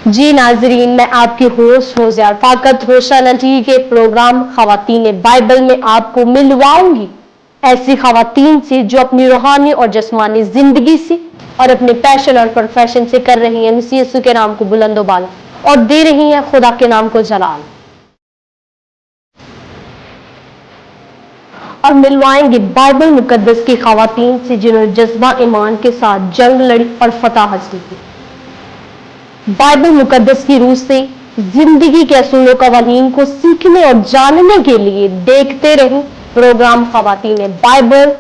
जी नाजरीन, मैं आपकी होस्ट होशियार फाकत रोशाना टी के प्रोग्राम खवातीन बाइबल में आपको मिलवाऊंगी ऐसी खवातीन से जो अपनी रूहानी और जिस्मानी जिंदगी से और अपने पैशन और प्रोफेशन से कर रही हैं मसीह यीशु के नाम को बुलंदो बाला और दे रही हैं खुदा के नाम को जलाल। और मिलवाएंगे बाइबल मुकद्दस की खवातीन से जिन्होंने जज्बा ईमान के साथ जंग लड़ी और फतह हासिल की। बाइबल मुकद्दस की रूह से जिंदगी के असूल कवानीन को सीखने और जानने के लिए देखते रहें प्रोग्राम खवातीन बाइबल।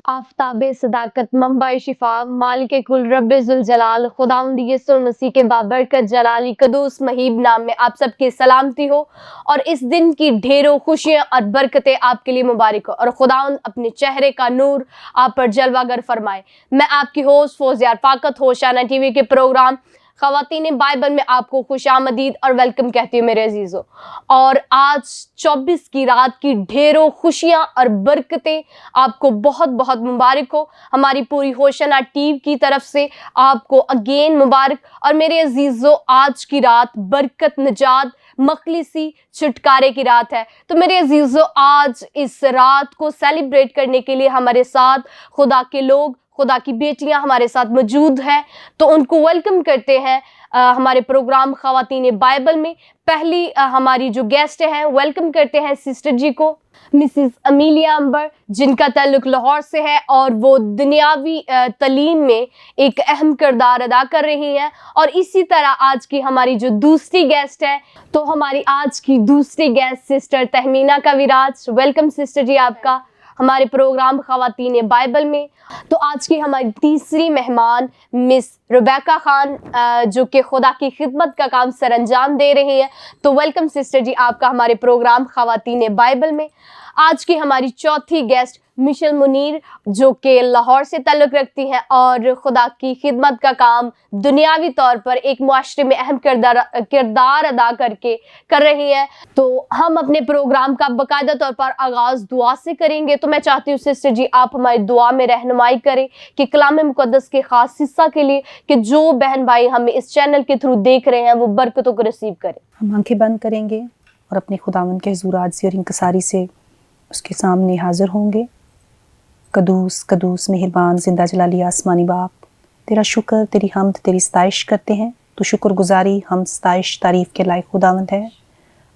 आफताब सदाकत मंबा शिफा मालिक कुल रब्बे जुल जलाल खुदावंद यीशु मसीह के बाबरकत जलाली कदूस महीब नाम में आप सबकी सलामती हो और इस दिन की ढेरों खुशियां और बरकतें आपके लिए मुबारक हो और खुदावंद अपने चेहरे का नूर आप पर जलवागर फरमाए। मैं आपकी होस्ट फौजियार फाकत होशाना टीवी के प्रोग्राम खवातीन बाइबल में आपको खुशामदीद और वेलकम कहती हूँ मेरे अजीजों। और आज 24 की रात की ढेरों खुशियां और बरकतें आपको बहुत बहुत मुबारक हो। हमारी पूरी होशाना टीम की तरफ से आपको अगेन मुबारक। और मेरे अजीजों, आज की रात बरकत, निजात, मखलिसी, छुटकारे की रात है। तो मेरे अजीजों, आज इस रात को सेलिब्रेट करने के लिए हमारे साथ खुदा के लोग, खुदा की बेटियां हमारे साथ मौजूद हैं, तो उनको वेलकम करते हैं हमारे प्रोग्राम खवातीन बाइबल में। पहली हमारी जो गेस्ट हैं, वेलकम करते हैं सिस्टर जी को, मिसिस अमीलिया अंबर, जिनका ताल्लुक लाहौर से है और वो दुनियावी तालीम में एक अहम किरदार अदा कर रही हैं। और इसी तरह आज की हमारी जो दूसरी गेस्ट है, तो हमारी आज की दूसरी गेस्ट सिस्टर तहमीना कविराज। वेलकम सिस्टर जी आपका हमारे प्रोग्राम खवातीन बाइबल में। तो आज की हमारी तीसरी मेहमान मिस रुबैका खान, जो कि खुदा की खिदमत का काम सरअंजाम दे रही हैं। तो वेलकम सिस्टर जी आपका हमारे प्रोग्राम खवातीन बाइबल में। आज की हमारी चौथी गेस्ट मिशेल मुनीर, जो कि लाहौर से ताल्लुक़ रखती हैं और खुदा की खिदमत का काम दुनियावी तौर पर एक मुआशरे में अहम किरदार अदा करके कर रही हैं। तो हम अपने प्रोग्राम का बाकायदा तौर पर आगाज़ दुआ से करेंगे। तो मैं चाहती हूँ सिस्टर जी आप हमारी दुआ में रहनुमाई करें कि कलाम मुक़द्दस के ख़ास हिस्सा के लिए कि जो बहन भाई हमें इस चैनल के थ्रू देख रहे हैं वो बरकतों को रिसीव करें। हम आंखें बंद करेंगे और अपने खुदावंद के हुज़ूर आजिज़ी और इंकिसारी से उसके सामने हाजिर होंगे। कदूस कदूस मेहरबान जिंदा जलाली आसमानी बाप, तेरा शुक्र, तेरी हमद, तेरी सताइश करते हैं। तो शुक्रगुजारी, हम सताइश, तारीफ़ के लायक खुदावंद है।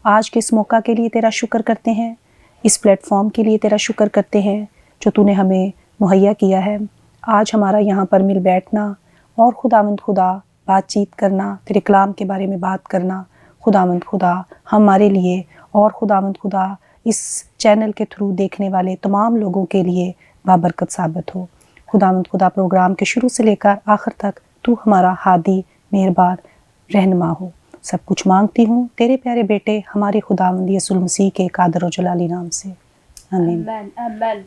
आज के इस मौका के लिए तेरा शुक्र करते हैं, इस प्लेटफॉर्म के लिए तेरा शुक्र करते हैं जो तूने हमें मुहैया किया है। आज हमारा यहाँ पर मिल बैठना और खुदावंद खुदा बातचीत करना, तेरे कलाम के बारे में बात करना, खुदावंद खुदा हमारे लिए और खुदावंद खुदा इस चैनल के थ्रू देखने वाले तमाम लोगों के लिए बाबरकत साबित हो। खुदावंद खुदा प्रोग्राम के शुरू से लेकर आखिर तक तू हमारा हादी मेहरबान रहनुमा हो। सब कुछ मांगती हूँ तेरे प्यारे बेटे हमारे खुदावंद यीशु मसीह के कादर और जलाली नाम से, आमीन। आमीन आमीन।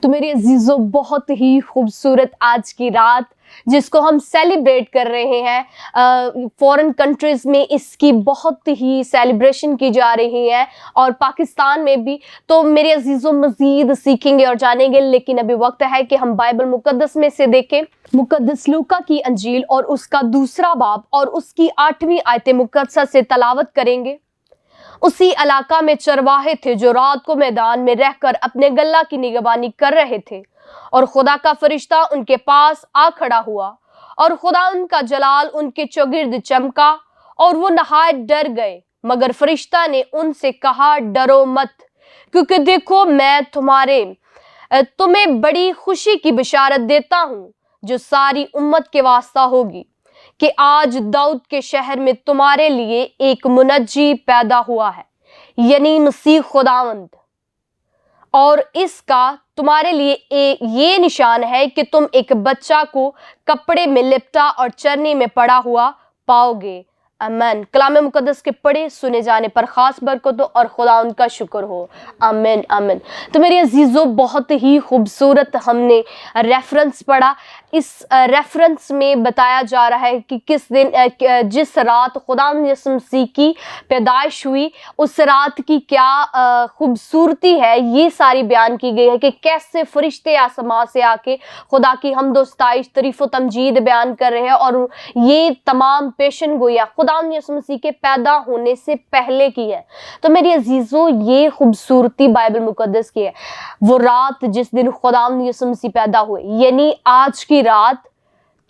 तो मेरे अजीजों, बहुत ही खूबसूरत आज की रात जिसको हम सेलिब्रेट कर रहे हैं। फॉरेन कंट्रीज़ में इसकी बहुत ही सेलिब्रेशन की जा रही है और पाकिस्तान में भी। तो मेरे अजीज़ों, मज़ीद सीखेंगे और जानेंगे, लेकिन अभी वक्त है कि हम बाइबल मुकद्दस में से देखें मुकद्दस लूका की अंजील और उसका दूसरा बाब और उसकी 8वीं आयत मुकद्दसा से तलावत करेंगे। उसी इलाका में चरवाहे थे जो रात को मैदान में रहकर अपने गल्ला की निगरानी कर रहे थे और खुदा का फरिश्ता उनके पास आ खड़ा हुआ और खुदा उनका जलाल उनके चौगिर्द चमका और वो नहायत डर गए। मगर फरिश्ता ने उनसे कहा, डरो मत, क्योंकि देखो मैं तुम्हें बड़ी खुशी की बिशारत देता हूँ जो सारी उम्मत के वास्ता होगी कि आज दाऊद के शहर में तुम्हारे लिए एक मुनज्जी पैदा हुआ है, यानी मसीह खुदावंद। और इसका तुम्हारे लिए ये निशान है कि तुम एक बच्चा को कपड़े में लिपटा और चरनी में पड़ा हुआ पाओगे। आमीन। कलाम मुकद्दस के पढ़े सुने जाने पर ख़ास बरकत हो और खुदा उनका शुक्र हो। आमीन आमीन। तो मेरे अजीज़ों, बहुत ही खूबसूरत हमने रेफरेंस पढ़ा। इस रेफरेंस में बताया जा रहा है कि किस दिन जिस रात खुदा यीशु मसीह की पैदाइश हुई, उस रात की क्या खूबसूरती है, ये सारी बयान की गई है कि कैसे फरिश्ते आसमां से आके खुदा की हमदो सताइश, तारीफ़ व तमजीद बयान कर रहे हैं। और ये तमाम पेशन गोइयाँ खुदा यीशु मसीह के पैदा होने से पहले की है। तो मेरे अजीज़ों, ये खूबसूरती बाइबल मुकद्दस की है। वो रात जिस दिन खुदा यीशु मसीह पैदा हुए, यानी आज की रात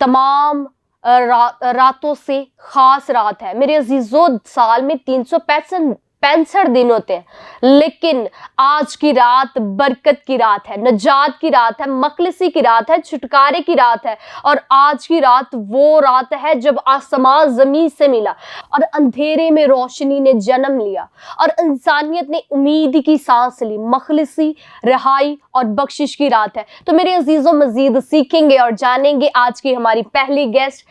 तमाम रातों से खास रात है। मेरे अजीज़ों, साल में 365 दिन होते हैं, लेकिन आज की रात बरकत की रात है, नजात की रात है, मखलिसी की रात है, छुटकारे की रात है। और आज की रात वो रात है जब आसमान ज़मीन से मिला और अंधेरे में रोशनी ने जन्म लिया और इंसानियत ने उम्मीद की सांस ली। मखलिसी, रिहाई और बख्शिश की रात है। तो मेरे अजीज़ों, मज़ीद सीखेंगे और जानेंगे आज की हमारी पहली गेस्ट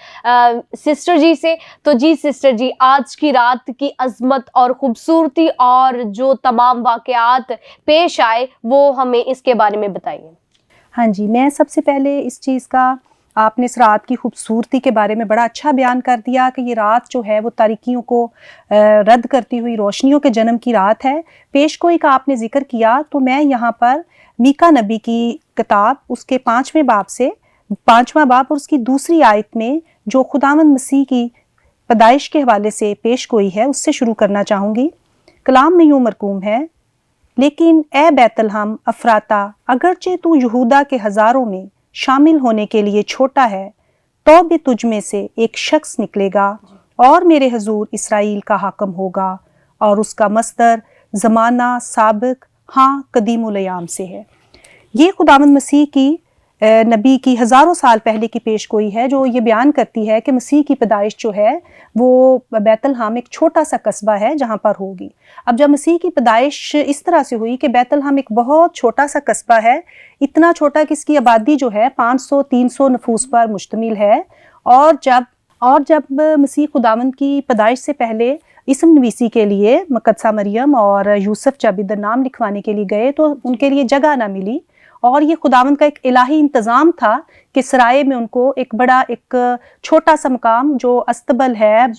सिस्टर जी से। तो जी सिस्टर जी, आज की रात की अजमत और खूबसूरती और जो तमाम वाक़यात पेश आए, वो हमें इसके बारे में बताइए। हाँ जी, मैं सबसे पहले इस चीज़ का, आपने इस रात की खूबसूरती के बारे में बड़ा अच्छा बयान कर दिया कि ये रात जो है वो तारीकियों को रद्द करती हुई रोशनियों के जन्म की रात है। पेशगोई का आपने जिक्र किया, तो मैं यहाँ पर मीका नबी की किताब उसके 5वां बाब और उसकी दूसरी आयत में जो खुदावंद मसीह की पैदाइश के हवाले से पेशगोई है, उससे शुरू करना चाहूँगी। कलाम में यूँ मरकूम है, लेकिन ए बैतलहम अफराता, अगरचे तू यहूदा के हज़ारों में शामिल होने के लिए छोटा है, तो भी तुझ में से एक शख्स निकलेगा और मेरे हजूर इसराइल का हाकम होगा, और उसका मस्दर ज़माना साबिक हाँ कदीमुल अयाम से है। ये खुदावंद मसीह की नबी की हज़ारों साल पहले की पेशगोई है, जो ये बयान करती है कि मसीह की पैदाइश जो है वो बैतलहम एक छोटा सा कस्बा है जहाँ पर होगी। अब जब मसीह की पैदाइश इस तरह से हुई कि बैतलहम एक बहुत छोटा सा कस्बा है, इतना छोटा कि इसकी आबादी जो है 500-300 नफूस पर मुश्तमिल है। और जब मसीह खुदावंद की पैदाइश से पहले इसम नवीसी के लिए मकदसा मरियम और यूसुफ जब इधर नाम लिखवाने के लिए गए, तो उनके लिए जगह ना मिली। और ये खुदावंद का एक इलाही इंतज़ाम था कि सराय में उनको एक छोटा सा मकाम जो अस्तबल है,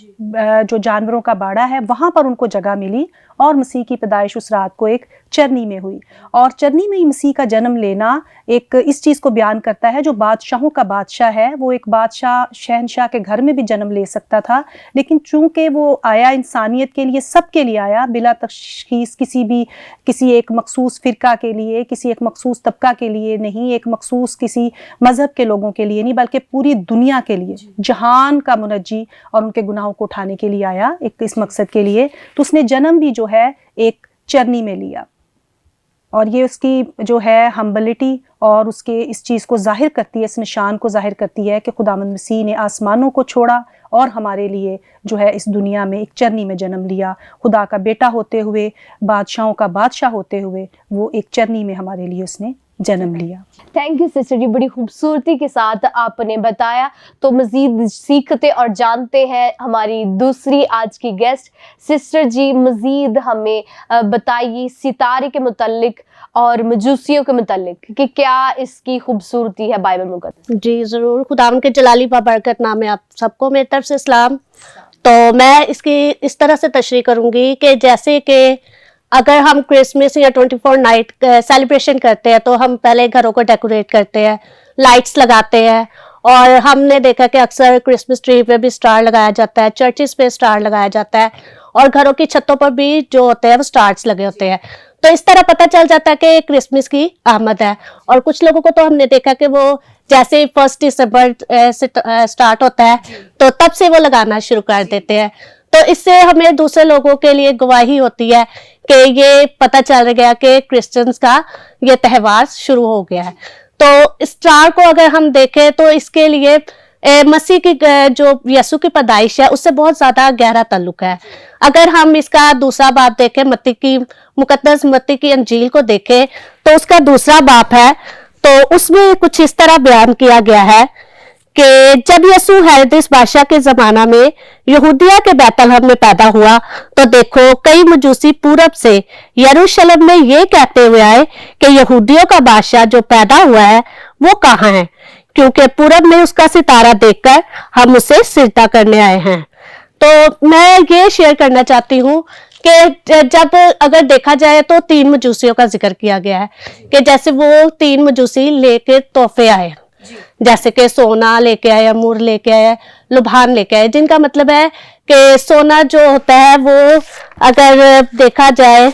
जो जानवरों का बाड़ा है, वहाँ पर उनको जगह मिली। और मसीह की पैदाइश उस रात को एक चरनी में हुई। और चरनी में ही मसीह का जन्म लेना एक इस चीज़ को बयान करता है, जो बादशाहों का बादशाह है, वो एक बादशाह शहनशाह के घर में भी जन्म ले सकता था, लेकिन चूंकि वो आया इंसानियत के लिए, सबके लिए आया, बिला तशखीस किसी एक मखसूस फ़िरका के लिए, किसी एक मखसूस तबका के लिए नहीं, एक मखसूस किसी मज़हब के लोगों के लिए नहीं, बल्कि पूरी दुनिया के लिए, जहान का मुनज्जी और उनके गुनाहों को उठाने के लिए आया, एक इस मकसद के लिए। तो उसने जन्म भी जो है एक चरनी में लिया। और ये उसकी जो है हम्बलिटी और उसके इस चीज़ को जाहिर करती है, इस निशान को जाहिर करती है कि खुदावंद मसीह ने आसमानों को छोड़ा और हमारे लिए जो है इस दुनिया में एक चरनी में जन्म लिया। खुदा का बेटा होते हुए, बादशाहों का बादशाह होते हुए, वो एक चरनी में हमारे लिए उसने जन्म लिया। थैंक यू सिस्टर जी, बड़ी खूबसूरती के साथ आपने बताया। तो मज़ीद सीखते और जानते हैं हमारी दूसरी आज की गेस्ट। सिस्टर जी, मज़ीद हमें बताइए सितारे के मुतल्लिक और मजूसियों के मुतल्लिक कि क्या इसकी खूबसूरती है बाइबल मुकद्दस। जी ज़रूर, खुदावंद के जलाली बाबरकत नाम में आप सबको मेरी तरफ से सलाम। तो मैं इसकी इस तरह से तशरीह करूँगी कि जैसे कि अगर हम क्रिसमस या 24 नाइट सेलिब्रेशन करते हैं, तो हम पहले घरों को डेकोरेट करते हैं, लाइट्स लगाते हैं, और हमने देखा कि अक्सर क्रिसमस ट्री पे भी स्टार लगाया जाता है, चर्चिस पे स्टार लगाया जाता है, और घरों की छतों पर भी जो होते हैं वो स्टार्स लगे होते हैं। तो इस तरह पता चल जाता है कि क्रिसमस की आमद है। और कुछ लोगों को तो हमने देखा कि वो जैसे 1 दिसंबर से स्टार्ट होता है, तो तब से वो लगाना शुरू कर देते हैं। तो इससे हमें दूसरे लोगों के लिए गवाही होती है कि ये पता चल गया कि क्रिश्चियंस का ये त्यौहार शुरू हो गया है। तो स्टार को अगर हम देखें तो इसके लिए मसीह की जो यीशु की पैदाइश है उससे बहुत ज्यादा गहरा ताल्लुक है। अगर हम इसका दूसरा बाब देखें, मत्ती की अंजील को देखें, तो उसका दूसरा बाब है, तो उसमें कुछ इस तरह बयान किया गया है कि जब यसू हेरोदेस बादशाह के जमाना में यहूदिया के बैतलहम में पैदा हुआ, तो देखो कई मजूसी पूरब से यरूशलेम में ये कहते हुए आए कि यहूदियों का बादशाह जो पैदा हुआ है वो कहाँ है, क्योंकि पूरब में उसका सितारा देखकर हम उसे सिजदा करने आए हैं। तो मैं ये शेयर करना चाहती हूँ कि जब अगर देखा जाए तो 3 मजूसियों का जिक्र किया गया है कि जैसे वो 3 मजूसी लेके तोहफे आए, जैसे कि सोना लेके आए, अमूर लेके आए, लुभान लेके आए, जिनका मतलब है कि सोना जो होता है वो अगर देखा जाए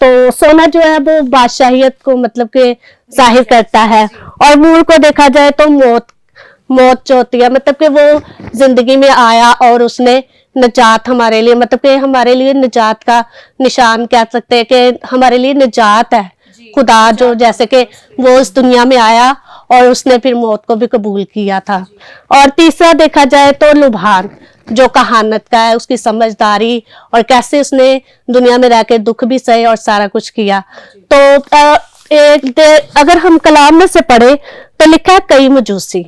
तो सोना जो है वो बादशाहियत को मतलब कि जाहिर करता है, और मूर को देखा जाए तो मौत जो होती है, मतलब कि वो जिंदगी में आया और उसने निजात हमारे लिए, मतलब कि हमारे लिए निजात का निशान कह सकते हैं कि हमारे लिए निजात है खुदा, जो जैसे कि वो इस दुनिया में आया और उसने फिर मौत को भी कबूल किया था। और तीसरा देखा जाए तो लुभान जो कहानत का है, उसकी समझदारी और कैसे उसने दुनिया में रह के दुख भी सहे और सारा कुछ किया। तो अगर हम कलाम में से पढ़े तो लिखा है कई मजूसी,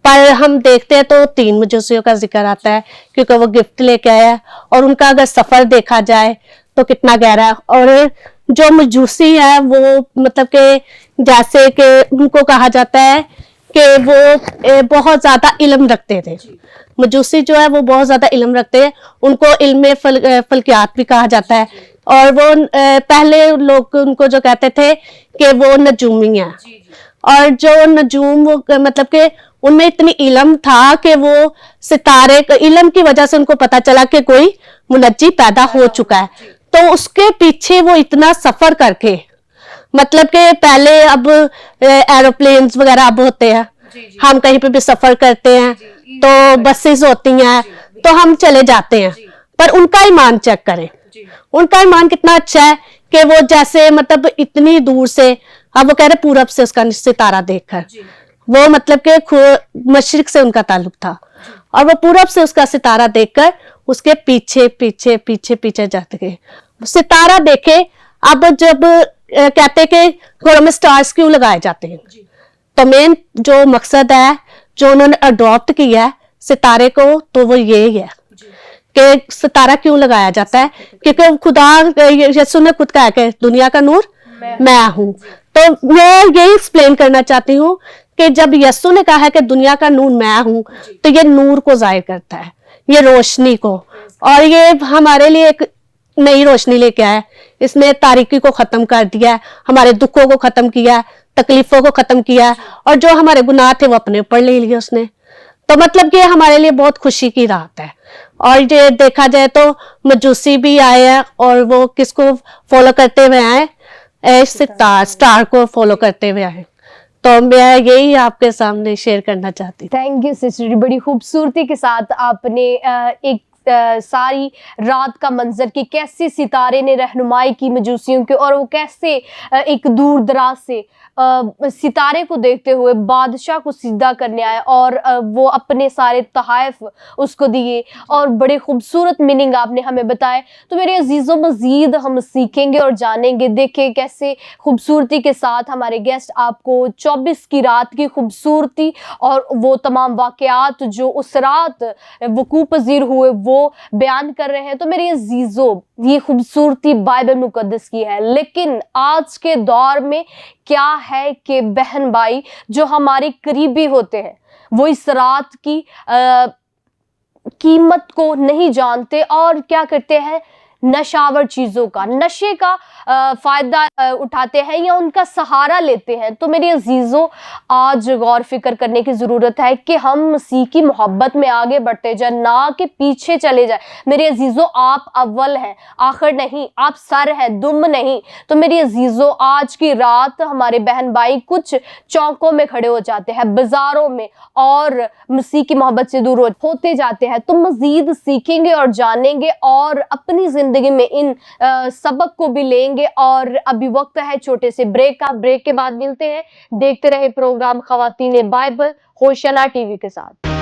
पर हम देखते हैं तो 3 मजूसियों का जिक्र आता है, क्योंकि वो गिफ्ट लेके आया और उनका अगर सफर देखा जाए तो कितना गहरा है। और जो मजूसी है वो मतलब कि जैसे कि उनको कहा जाता है कि वो बहुत ज्यादा इल्म रखते थे। मजूसी जो है वो बहुत ज्यादा इल्म रखते हैं, उनको इल्म फल्कियात भी कहा जाता है। और वो पहले लोग उनको जो कहते थे कि वो नजूमी है, और जो नजूम वो मतलब कि उनमें इतनी इल्म था कि वो सितारे इल्म की वजह से उनको पता चला कि कोई मुनज्जी पैदा हो चुका है, तो उसके पीछे वो इतना सफर करके, मतलब कि पहले अब एरोप्लेन्स वगैरह अब होते हैं, हम कहीं पे भी सफर करते हैं तो बसेस होती हैं तो हम चले जाते हैं, पर उनका ईमान चेक करें, उनका ईमान कितना अच्छा है कि वो जैसे मतलब इतनी दूर से, अब वो कह रहे पूरब से उसका सितारा देखकर, वो मतलब कि मशरिक से उनका ताल्लुक था और वो पूरब से उसका सितारा देखकर उसके पीछे पीछे पीछे पीछे जाते गए। सितारा देखे, अब जब कहते हैं कि घरों में स्टार्स क्यों लगाए जाते हैं, तो मेन जो मकसद है जो उन्होंने अडॉप्ट किया है सितारे को, तो वो ये है कि सितारा क्यों लगाया जाता है, क्योंकि खुदा यीशु ने खुद कहा कि दुनिया का नूर मैं हूँ। तो मैं यही एक्सप्लेन करना चाहती हूँ कि जब यीशु ने कहा है कि दुनिया का नूर मैं हूँ, तो ये नूर को जाहिर करता है, ये रोशनी को, और ये हमारे लिए एक नई रोशनी लेके आया है। इसने तारीकी को खत्म कर दिया है, हमारे दुखों को खत्म किया है, तकलीफों को खत्म किया है, और जो हमारे गुनाह थे वो अपने ऊपर ले लिए उसने। तो मतलब कि हमारे लिए बहुत खुशी की रात है। और ये देखा जाए तो मजूसी भी आए हैं और वो किसको फॉलो करते हुए आए, स्टार को फॉलो करते हुए आए। तो मैं यही आपके सामने शेयर करना चाहती थी। थैंक यू सिस्टर, बड़ी खूबसूरती के साथ आपने एक सारी रात का मंजर की, कैसे सितारे ने रहनुमाई की मजूसियों की, और वो कैसे एक दूर दराज से सितारे को देखते हुए बादशाह को सिजदा करने आए और वो अपने सारे तहाइफ उसको दिए, और बड़े खूबसूरत मीनिंग आपने हमें बताए। तो मेरे अजीज़ों, मज़ीद हम सीखेंगे और जानेंगे। देखें कैसे खूबसूरती के साथ हमारे गेस्ट आपको 24 की रात की खूबसूरती और वो तमाम वाक़यात जो उस रात वकूअ पज़ीर हुए वो बयान कर रहे हैं। तो मेरे अजीज़ों, ये खूबसूरती बाइबल मुक़द्दस की है, लेकिन आज के दौर में क्या है कि बहन भाई जो हमारे करीबी होते हैं वो इस रात की कीमत को नहीं जानते और क्या करते हैं, नशावर चीज़ों का, नशे का फ़ायदा उठाते हैं या उनका सहारा लेते हैं। तो मेरे अजीज़ों, आज गौर फिक्र करने की ज़रूरत है कि हम मसीह की मोहब्बत में आगे बढ़ते जाए, ना कि पीछे चले जाए। मेरे अजीज़ों, आप अव्वल हैं, आखिर नहीं, आप सर हैं, दुम नहीं। तो मेरे अजीज़ों, आज की रात हमारे बहन भाई कुछ चौकों में खड़े हो जाते हैं, बाज़ारों में, और मसीह की मोहब्बत से दूर होते जाते हैं। तो मज़ीद सीखेंगे और जानेंगे और अपनी ज़िंदगी में इन सबक को भी लेंगे। और अभी वक्त है छोटे से ब्रेक का। ब्रेक के बाद मिलते हैं। देखते रहे प्रोग्राम ख़वातीन बाइबल होशना टीवी के साथ।